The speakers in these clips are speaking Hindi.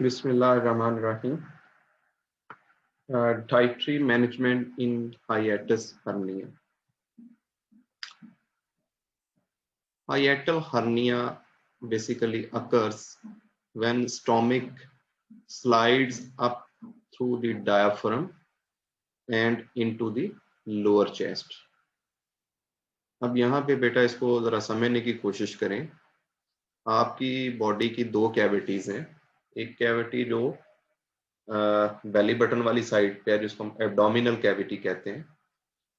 Bismillahirrahmanirrahim. Dietary management in hiatus hernia. Hiatal hernia basically occurs when stomach slides up through the diaphragm and into the lower chest. अब यहाँ पे बेटा इसको जरा समझने की कोशिश करें। आपकी बॉडी की दो कैविटीज हैं। एक कैविटी जो बेली बटन वाली साइड पे है जिसको हम एब्डोमिनल कैविटी कहते हैं,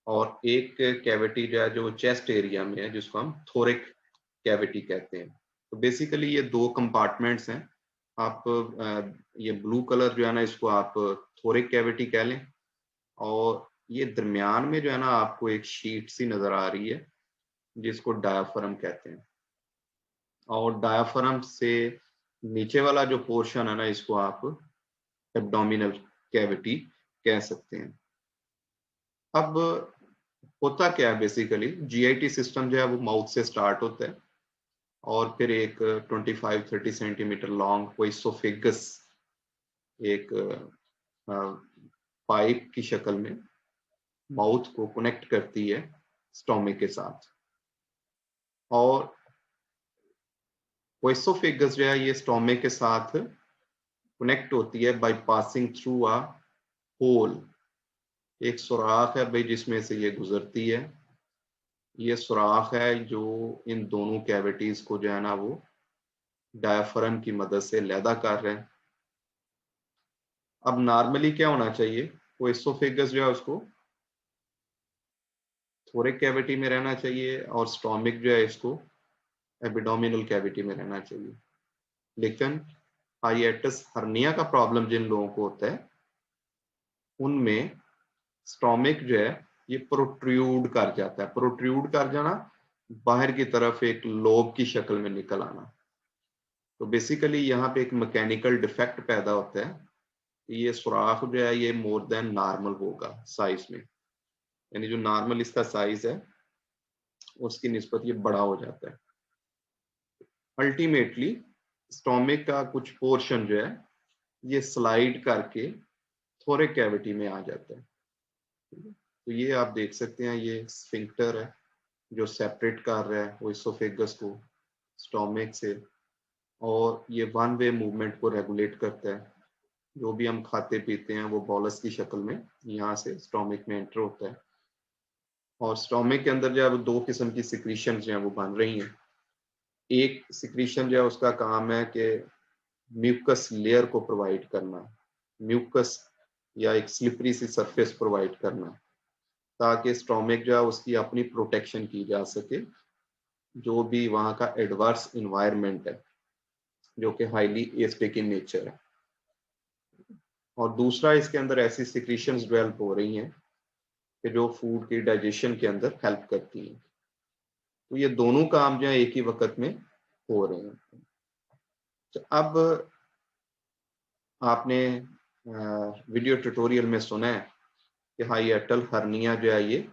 और एक कैविटी जो है जो चेस्ट एरिया में है जिसको हम थोरिक कैविटी कहते हैं। तो बेसिकली ये दो कंपार्टमेंट्स हैं। आप ये ब्लू कलर जो है ना इसको आप थोरिक कैविटी कह लें, और ये दरमियान में जो है ना आपको एक शीट सी नजर आ रही है जिसको डायाफ्राम कहते हैं, और डायाफ्राम से नीचे वाला जो पोर्शन है ना इसको आप एब्डोमिनल कैविटी कह सकते हैं। अब होता क्या है, बेसिकली जीआईटी सिस्टम जो है वो माउथ से स्टार्ट होता है और फिर एक 25-30 सेंटीमीटर लॉन्ग कोई सोफेगस एक पाइप की शक्ल में माउथ को कनेक्ट करती है स्टोमक के साथ, और ओएसोफेगस जो है ये स्टोमक के साथ कनेक्ट होती है by passing through a hole. एक सुराख है भाई जिसमें से ये गुजरती है। ये सुराख है जो इन दोनों कैविटीज को जो है ना वो डायफ्राम की मदद से लैदा कर रहे हैं। अब नॉर्मली क्या होना चाहिए, वो एसोफेगस जो है उसको थोरिक कैविटी में रहना चाहिए और स्टोमक जो है इसको एब्डोमिनल कैविटी में रहना चाहिए। लेकिन हाइएटस हर्निया का प्रॉब्लम जिन लोगों को होता है उनमें स्टोमक जो है ये प्रोट्रूड कर जाता है। प्रोट्रूड कर जाना, बाहर की तरफ एक लोब की शक्ल में निकल आना। तो बेसिकली यहाँ पे एक मैकेनिकल डिफेक्ट पैदा होता है। ये सुराख जो है ये मोर देन नॉर्मल होगा साइज में, यानी जो नॉर्मल इसका साइज है उसकी निस्बत ये बड़ा हो जाता है। अल्टीमेटली स्टोमक का कुछ पोर्शन जो है ये स्लाइड करके थोरिक कैविटी में आ जाता है। तो ये आप देख सकते हैं, ये स्फिंक्टर है जो सेपरेट कर रहा है ओएसोफेगस को स्टोमक से, और ये वन वे मूवमेंट को रेगुलेट करता है। जो भी हम खाते पीते हैं वो बॉलस की शक्ल में यहाँ से स्टोमक में एंटर होता है, और स्टोमक के अंदर जो है वो दो किस्म की सिक्रीशन जो है वो बन रही हैं। एक सिक्रीशन जो है उसका काम है कि म्यूकस लेयर को प्रोवाइड करना, म्यूकस या एक स्लिपरी सी सरफेस प्रोवाइड करना, ताकि स्टोमक जो है उसकी अपनी प्रोटेक्शन की जा सके जो भी वहाँ का एडवर्स इन्वायरमेंट है जो कि हाईली एसिडिक इन नेचर है। और दूसरा इसके अंदर ऐसी सिक्रीशंस डेवलप हो रही हैं कि जो फूड की डाइजेशन के अंदर हेल्प करती हैं। तो ये दोनों काम जो है एक ही वक्त में हो रहे हैं। तो अब आपने वीडियो ट्यूटोरियल में सुना है कि हाइएटल हर्निया जो है ये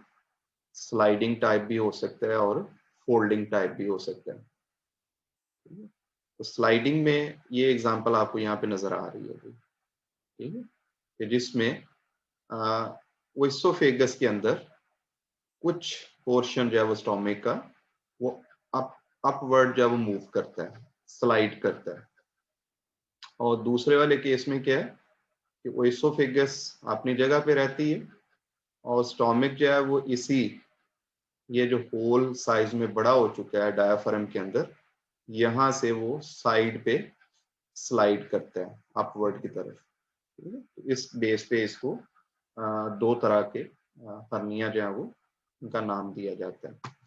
स्लाइडिंग टाइप भी हो सकता है और फोल्डिंग टाइप भी हो सकता है। तो स्लाइडिंग में ये एग्जांपल आपको यहाँ पे नजर आ रही है, ठीक है, जिसमें ओएसोफेगस के अंदर कुछ पोर्शन जो है वो स्टोमक का वो अपवर्ड जो है वो मूव करता है, स्लाइड करता है। और दूसरे वाले केस में क्या है कि ओएसोफेगस अपनी जगह पे रहती है और स्टोमक जो है वो इसी ये जो होल साइज में बड़ा हो चुका है डायाफ्राम के अंदर, यहाँ से वो साइड पे स्लाइड करता है अपवर्ड की तरफ। इस बेस पे इसको दो तरह के हर्निया जो है वो उनका नाम दिया जाता है।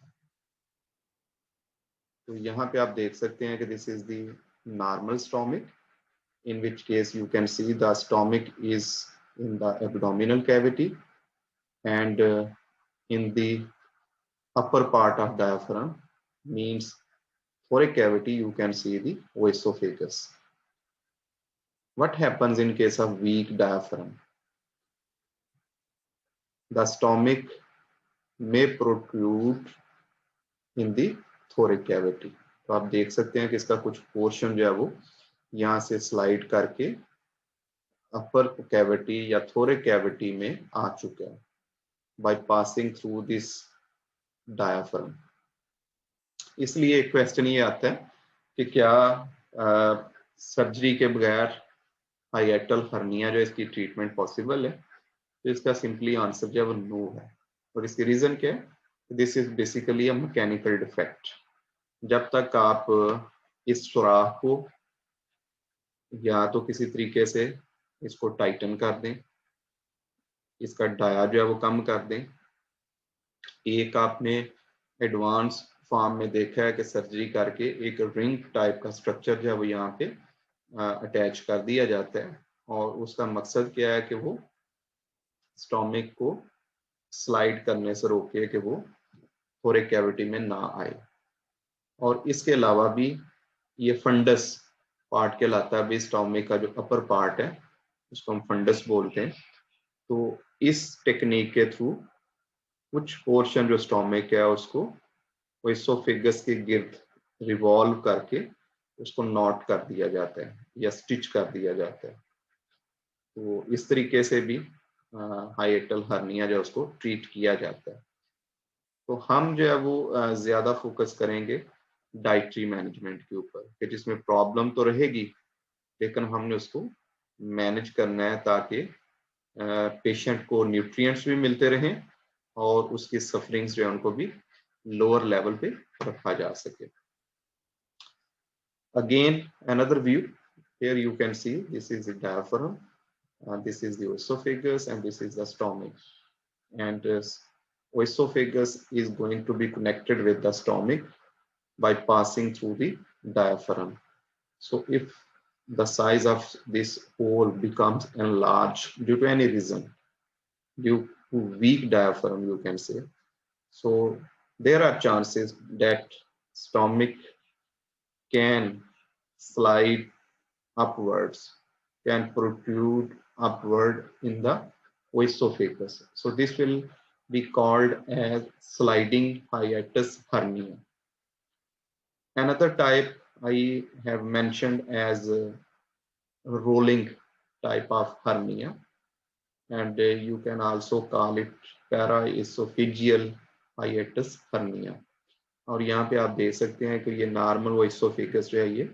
तो यहाँ पे आप देख सकते हैं कि this is the normal stomach, in which case you can see the stomach is in the abdominal cavity, and in the upper part of diaphragm means thoracic cavity you can see the oesophagus. What happens in case of weak diaphragm? The stomach may protrude in the thoracic cavity. तो आप देख सकते हैं कि इसका कुछ पोर्शन जो है वो यहाँ से स्लाइड करके अपर कैविटी या थोरेक कैविटी में आ चुका है by passing through this diaphragm. इसलिए क्वेश्चन ये आता है कि क्या सर्जरी के बगैर हाइएटल हर्निया जो इसकी ट्रीटमेंट पॉसिबल है? तो इसका सिंपली आंसर जो है वो नो है। और इसकी रीजन क्या है? This is basically a mechanical defect. जब तक आप इस सुराख को या तो किसी तरीके से इसको टाइटन कर दें, इसका डाया जो है वो कम कर दें। एक आपने एडवांस फॉर्म में देखा है कि सर्जरी करके एक रिंग टाइप का स्ट्रक्चर जो है वो यहाँ पे अटैच कर दिया जाता है, और उसका मकसद क्या है कि वो स्टोमिक को स्लाइड करने से रोके कि वो थोरेक कैविटी में ना आए। और इसके अलावा भी ये फंडस पार्ट कहलाता है, भी स्टोमिक का जो अपर पार्ट है उसको हम फंडस बोलते हैं। तो इस टेक्निक के थ्रू कुछ पोर्शन जो स्टोमिक है उसको एसोफेगस के गिर्द रिवॉल्व करके उसको नॉट कर दिया जाता है या स्टिच कर दिया जाता है। तो इस तरीके से भी हाइएटल हर्निया जो उसको ट्रीट किया जाता है। तो हम जो है वो ज्यादा फोकस करेंगे डाइटरी मैनेजमेंट के ऊपर, कि जिसमें प्रॉब्लम तो रहेगी लेकिन हमने उसको मैनेज करना है ताकि पेशेंट को न्यूट्रिएंट्स भी मिलते रहें और उसकी सफरिंग्स जो है उनको भी लोअर लेवल पे रखा जा सके। Again, another view. Here you can see this is the diaphragm, this is the esophagus, and this is the stomach. And esophagus is going to be connected with the stomach by passing through the diaphragm. So if the size of this hole becomes enlarged due to any reason, due to weak diaphragm, you can say, so there are chances that stomach can slide upwards, can protrude upward in the esophagus. So this will be called as sliding hiatus hernia. Another type I have mentioned as a rolling type of hernia, and you can also call it paraesophageal hiatus hernia. और यहाँ पे आप देख सकते हैं कि ये नॉर्मल वो एसोफेगस जो है ये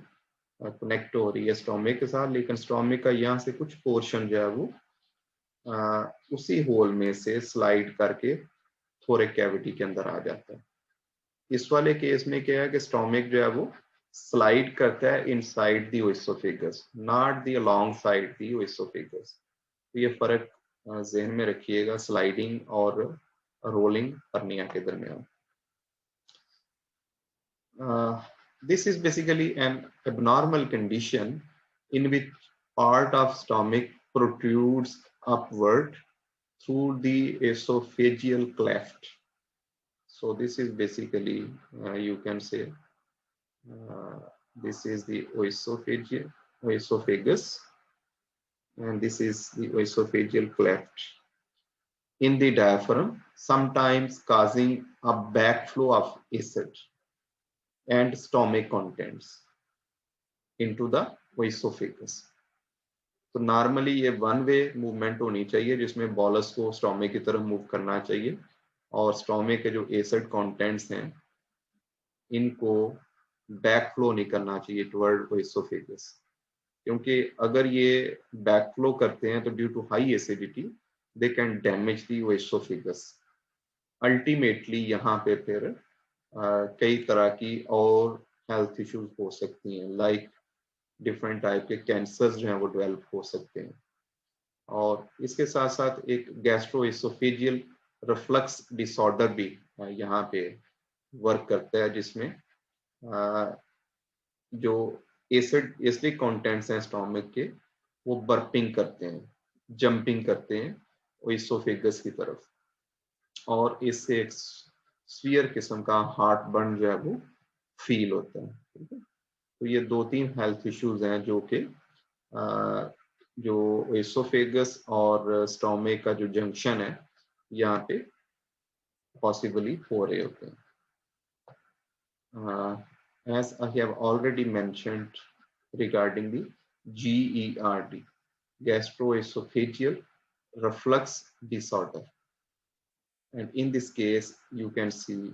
कनेक्ट हो रही है स्टोमिक के साथ, लेकिन स्टोमिक का यहाँ से कुछ पोर्शन जो है वो उसी होल में से स्लाइड करके थोरेक कैविटी के अंदर आ जाता है। इस वाले केस में क्या है कि स्टोमिक जो है वो स्लाइड करता है inside the oesophagus, not the along side the oesophagus. तो ये फर्क जहन में रखिएगा स्लाइडिंग और रोलिंग हर्निया के दरमियान। This is basically an abnormal condition in which part of stomach protrudes upward through the esophageal cleft. So this is basically you can say this is the esophagus, and this is the esophageal cleft in the diaphragm, sometimes causing a backflow of acid and stomach contents into the esophagus. तो नॉर्मली ये वन वे मूवमेंट होनी चाहिए जिसमें बॉलस को स्टोमिक की तरफ मूव करना चाहिए और स्टोमिक के जो एसिड कंटेंट्स हैं इनको बैक फ्लो नहीं करना चाहिए टुवर्ड एसोफेगस, क्योंकि अगर ये बैक फ्लो करते हैं तो due to high acidity they can damage the esophagus. Ultimately यहाँ पे फिर कई तरह की और हेल्थ इश्यूज हो सकती हैं, लाइक डिफरेंट टाइप के कैंसर्स जो हैं वो डेवलप हो सकते हैं। और इसके साथ साथ एक गैस्ट्रोएसोफेजियल रिफ्लक्स डिसऑर्डर भी यहाँ पे वर्क करता है, जिसमें जो एसिडिक कंटेंट्स हैं स्टोमिक के वो बर्पिंग करते हैं, जंपिंग करते हैं एसोफेगस की तरफ, और इससे एक स्फीयर किस्म का हार्ट बर्न जो है वो फील होता है। ठीक है, तो ये दो तीन हेल्थ इश्यूज हैं जो कि जो एसोफेगस और स्टोमिक का जो जंक्शन है यहाँ पे पॉसिबली हो रहे होते हैं। As I have already mentioned regarding the GERD, gastroesophageal reflux disorder. And in this case, you can see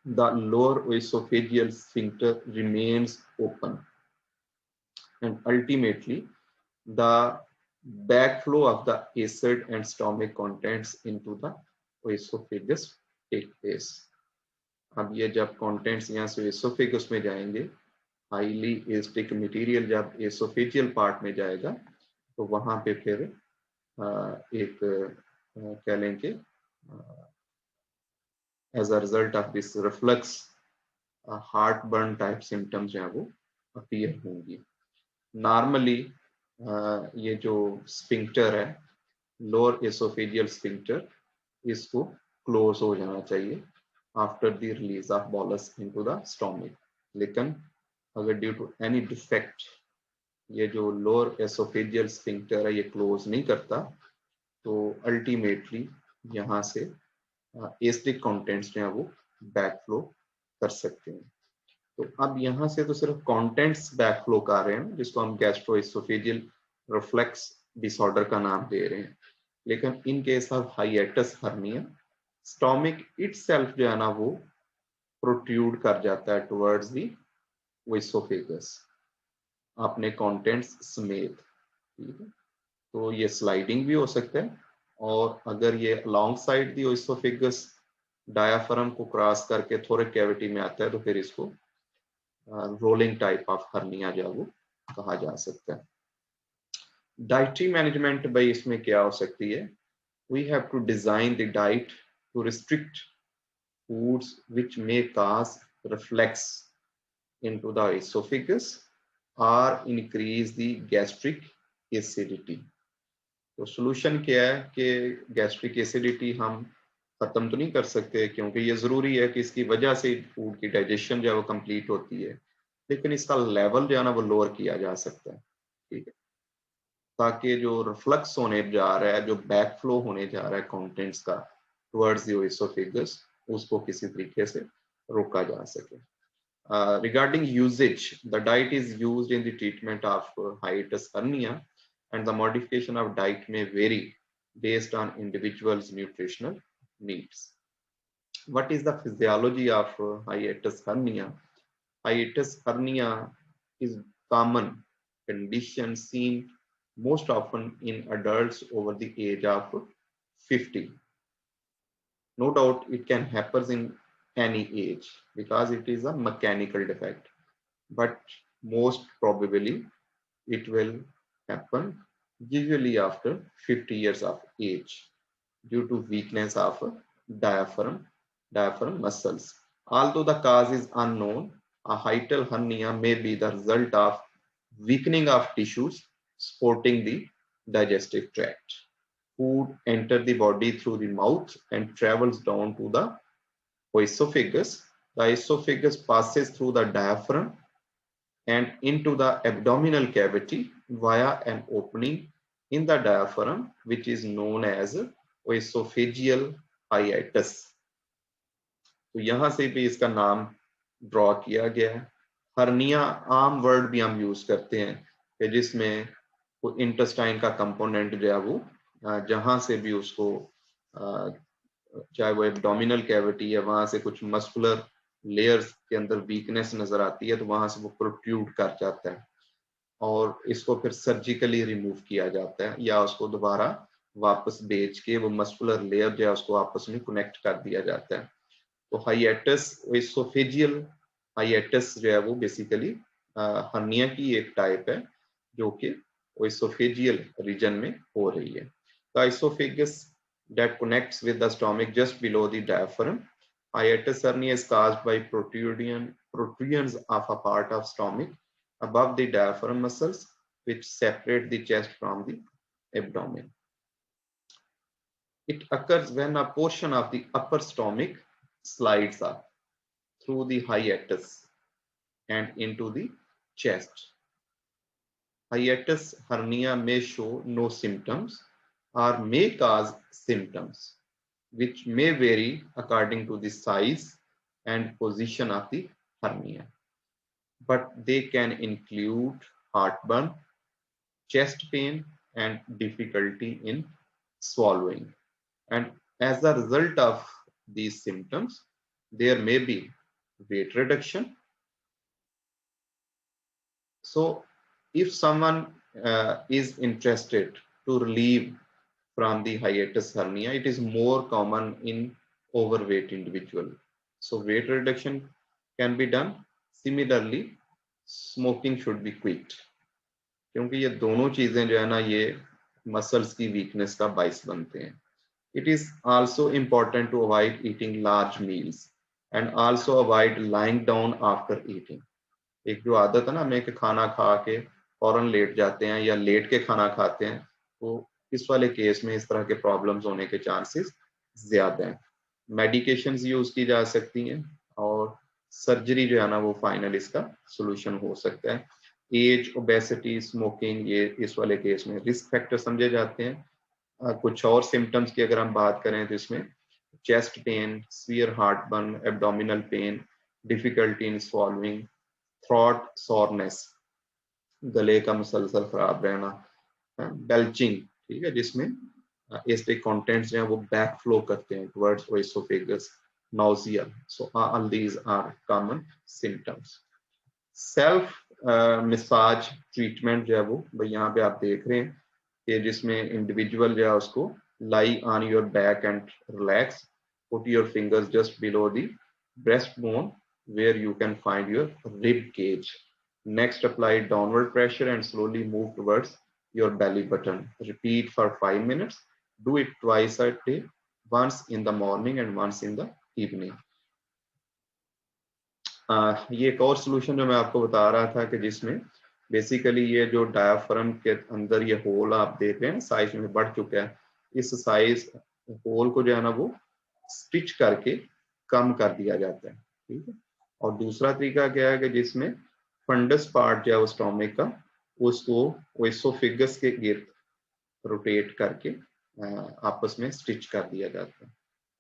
the lower esophageal sphincter remains open, and ultimately the backflow of the acid and stomach contents into the esophagus take place. अब ये जब contents यहाँ से esophagus में जाएंगे, हाईली एसिडिक मटेरियल जब एसोफेजियल पार्ट में जाएगा तो वहां पे फिर एक क्या लेंगे, as a result of this reflux heart burn type symptoms जो है वो अपीयर होंगी. नॉर्मली ये जो स्फिंक्टर है, लोअर एसोफेजियल स्फिंक्टर, इसको क्लोज हो जाना चाहिए after the release of bolus into the stomach. लेकिन अगर ड्यू टू एनी डिफेक्ट ये जो लोअर एसोफेजियल स्फिंक्टर है ये क्लोज नहीं करता तो अल्टीमेटली यहाँ से एसिडिक कंटेंट्स जो है वो बैकफ्लो कर सकते हैं. तो अब यहाँ से तो सिर्फ कंटेंट्स बैकफ्लो कर रहे हैं जिसको हम गैस्ट्रोएसोफेजियल रिफ्लक्स डिसऑर्डर का नाम दे रहे हैं. लेकिन in case of hiatus hernia stomach itself जो है ना वो प्रोट्रूड कर जाता है टुवर्ड्स दी ओएसोफेगस अपने कंटेंट्स समेत. ठीक है, तो ये स्लाइडिंग भी हो सकता है और अगर ये अलोंग साइड दी ओएसोफेगस डायाफ्राम को क्रॉस करके थोरेक कैविटी में आता है तो फिर इसको रोलिंग टाइप ऑफ हर्निया जो वो कहा जा सकता है. डाइटरी मैनेजमेंट भाई इसमें क्या हो सकती है, we have to design the diet to restrict foods which may cause reflux into the esophagus or increase the gastric acidity. तो सॉल्यूशन क्या है कि गैस्ट्रिक एसिडिटी हम खत्म तो नहीं कर सकते क्योंकि ये जरूरी है कि इसकी वजह से फूड की डाइजेशन जो है वो कंप्लीट होती है, लेकिन इसका लेवल जो है ना वो लोअर किया जा सकता है. ठीक है, ताकि जो रिफ्लक्स होने जा रहा है, जो बैकफ्लो होने जा रहा है कंटेंट्स का टुवर्ड्स द एसोफेगस, उसको किसी तरीके से रोका जा सके. Regarding usage, the diet is used in the treatment of hiatus hernia and the modification of diet may vary based on individuals' nutritional needs. What is the physiology of hiatus hernia? Hiatus hernia is common condition seen most often in adults over the age of 50. No doubt it can happen in any age because it is a mechanical defect, but most probably it will happen usually after 50 years of age due to weakness of diaphragm muscles. Although the cause is unknown, a hiatal hernia may be the result of weakening of tissues supporting the digestive tract. Food enters the body through the mouth and travels down to the esophagus. The esophagus passes through the diaphragm and into the abdominal cavity via an opening in the diaphragm which is known as esophageal hiatus. तो यहाँ से भी इसका नाम ड्रॉ किया गया है. हर्निया आम वर्ड भी हम यूज करते हैं कि जिसमें वो इंटेस्टाइन का कंपोनेंट जो है वो जहां से भी उसको चाहे वो एब्डोमिनल कैविटी है वहां से कुछ मस्कुलर लेयर्स के अंदर वीकनेस नजर आती है तो वहां से वो प्रोट्रूड कर जाता है और इसको फिर सर्जिकली रिमूव किया जाता है या उसको दोबारा वापस भेज के वो मस्कुलर लेयर जो है उसको आपस में कनेक्ट कर दिया जाता है. तो हाइएटस एसोफेजियल हाइएटस जो है वो बेसिकली हर्निया की एक टाइप है जो कि एसोफेजियल रीजन में हो रही है. The esophagus that connects with the stomach just below the diaphragm. Hiatus hernia is caused by protrusions of a part of stomach above the diaphragm muscles which separate the chest from the abdomen. It occurs when a portion of the upper stomach slides up through the hiatus and into the chest. Hiatus hernia may show no symptoms or may cause symptoms which may vary according to the size and position of the hernia. but they can include heartburn, chest pain, and difficulty in swallowing. And as a result of these symptoms, there may be weight reduction. So if someone is interested to relieve from the hiatus hernia, it is more common in overweight individual. So weight reduction can be done. Similarly, smoking should be quit, क्योंकि ये दोनों चीजें जो है ना ये मसल्स की वीकनेस का बाइस बनते हैं. It is also important to avoid eating large meals and also avoid lying down after eating. एक जो आदत है ना हमें कि खाना खा के फौरन लेट जाते हैं या लेट के खाना खाते हैं, तो इस वाले केस में इस तरह के प्रॉब्लम्स होने के चांसेस ज्यादा हैं. मेडिकेशंस यूज की जा सकती हैं और सर्जरी जो है ना वो फाइनल इसका सोल्यूशन हो सकता है. एज, ओबेसिटी, स्मोकिंग ये इस वाले केस में रिस्क फैक्टर समझे जाते हैं. कुछ और सिम्टम्स की अगर हम बात करें तो इसमें chest pain, severe heartburn, abdominal pain, difficulty in swallowing, throat soreness, गले का मुसलसल खराब रहना, बेल्चिंग, ठीक है, जिसमें एसिडिक कंटेंट्स जो है वो बैक फ्लो करते हैं towards ओएसोफेगस, nausea. So all these are common symptoms. Self massage treatment जो है वो भाई यहाँ पे आप देख रहे हैं कि जिसमें इंडिविजुअल जो है उसको lie on your back and relax, put your fingers just below the breast bone where you can find your rib cage. Next, apply downward pressure and slowly move towards your belly button. Repeat for 5 minutes. Do it twice a day, once in the morning and once in the evening. ये एक और सोल्यूशन जो मैं आपको बता रहा था कि जिसमें बेसिकली ये जो डायाफ्राम के अंदर ये होल आप देख रहे हैं साइज में बढ़ चुका है, इस साइज होल को जो है ना वो स्टिच करके कम कर दिया जाता है, ठीक है. और दूसरा तरीका क्या है कि जिसमें फंडस पार्ट जो है वो स्टोमक का उसको ओएसोफेगस के गिर्द रोटेट करके आपस में स्टिच कर दिया जाता है.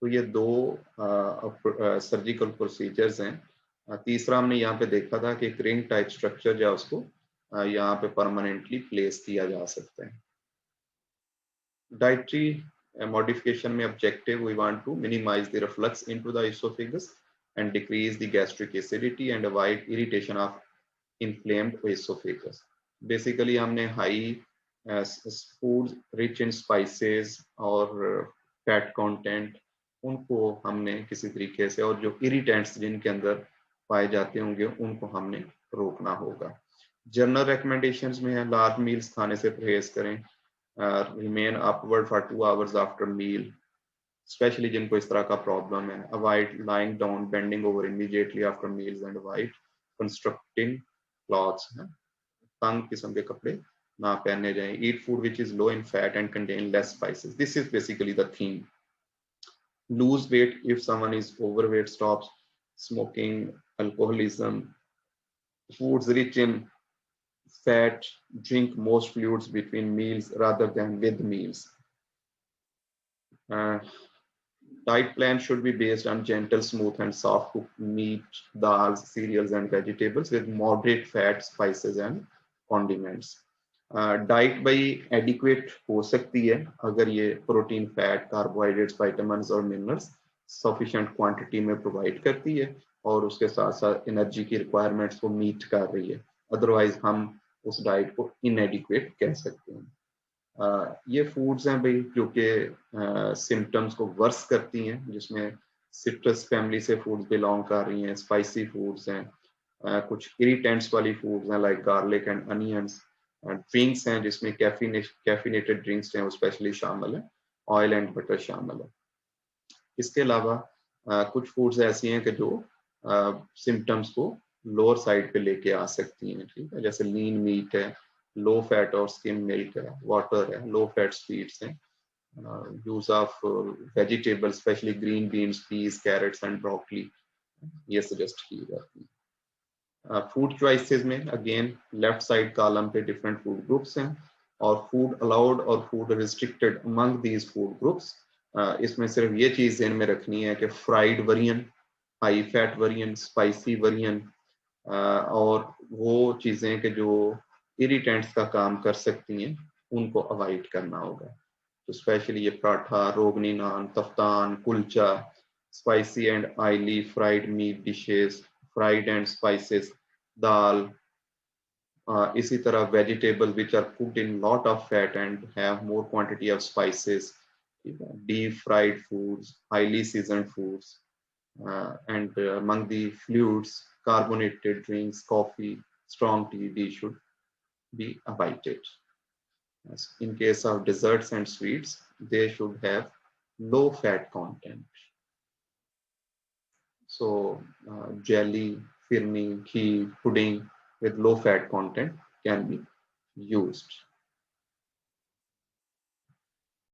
तो ये दो सर्जिकल प्रोसीजर्स हैं. तीसरा हमने यहाँ पे देखा था कि रिंग टाइप स्ट्रक्चर जो है उसको यहाँ पे परमानेंटली प्लेस किया जा सकता है. डाइटरी मॉडिफिकेशन में objective we want to minimize the reflux into the esophagus and decrease the gastric acidity and avoid irritation of inflamed esophagus. Basically हमने high food rich in spices और fat content उनको हमने किसी तरीके से, और जो irritants जिनके अंदर पाए जाते होंगे उनको हमने रोकना होगा. जनरल रिकमेंडेशंस में है लार्ज मील्स खाने से परहेज करें, remain upward for 2 hours after meal, specially जिनको इस तरह का प्रॉब्लम है. Avoid lying down, bending over immediately after meals and avoid constructing clothes, तंग किस्म के कपड़े ना पहने जाएं. Eat food which is low in fat and contain less spices. This is basically the theme. Lose weight if someone is overweight. Stop smoking, alcoholism, foods rich in fat, drink most fluids between meals rather than with meals. Diet plan should be based on gentle, smooth and soft cooked meat, dals, cereals and vegetables with moderate fat, spices and condiments. Diet भाई एडिक्वेट हो सकती है अगर ये प्रोटीन, फैट, कार्बोहाइड्रेट्स, विटामिन्स और मिनरल्स सफिशिएंट क्वांटिटी में प्रोवाइड करती है और उसके साथ साथ एनर्जी की रिक्वायरमेंट्स को मीट कर रही है. अदरवाइज हम उस डाइट को इनएडिक्वेट कह सकते हैं. ये फूड्स हैं भाई जो कि सिम्टम्स को वर्स करती हैं, जिसमें सिट्रस फैमिली से फूड्स बिलोंग कर रही हैं, स्पाइसी फूड्स हैं, कुछ इरिटेंट्स वाली फूड्स हैं like garlic and onions, drinks हैं जिसमें कैफिनेटेड ड्रिंक्स हैं वो स्पेशली शामिल है, ऑयल एंड बटर शामिल है. इसके अलावा कुछ फूड्स ऐसी हैं कि जो सिम्टम्स को लोअर साइड पे लेके आ सकती हैं, ठीक है, जैसे लीन मीट है, लो फैट और स्किम मिल्क है, वाटर है, लो फैट स्वीट्स हैं, use of vegetable specially green beans, peas, carrots and broccoli ये सजेस्ट की जाती है. फूड चॉइसेस में अगेन लेफ्ट साइड कॉलम पे डिफरेंट फूड ग्रुप्स हैं और फूड अलाउड और food restricted among these food groups. इसमें सिर्फ ये चीज ध्यान में रखनी है कि fried variant, high fat variant, spicy variant, और वो चीजें कि जो इरिटेंट्स का काम कर सकती हैं उनको अवॉइड करना होगा। तो स्पेशली ये पराठा, रोगनी नान, तफ्तान, kulcha, spicy and oily fried meat dishes, fried and spices, dal, इसी तरह vegetable which are cooked in lot of fat and have more quantity of spices, deep fried foods, highly seasoned foods, and among the fluids, carbonated drinks, coffee, strong tea, these should be avoided. Yes. In case of desserts and sweets, they should have low fat content. So jelly, firni, kheer, pudding with low fat content can be used.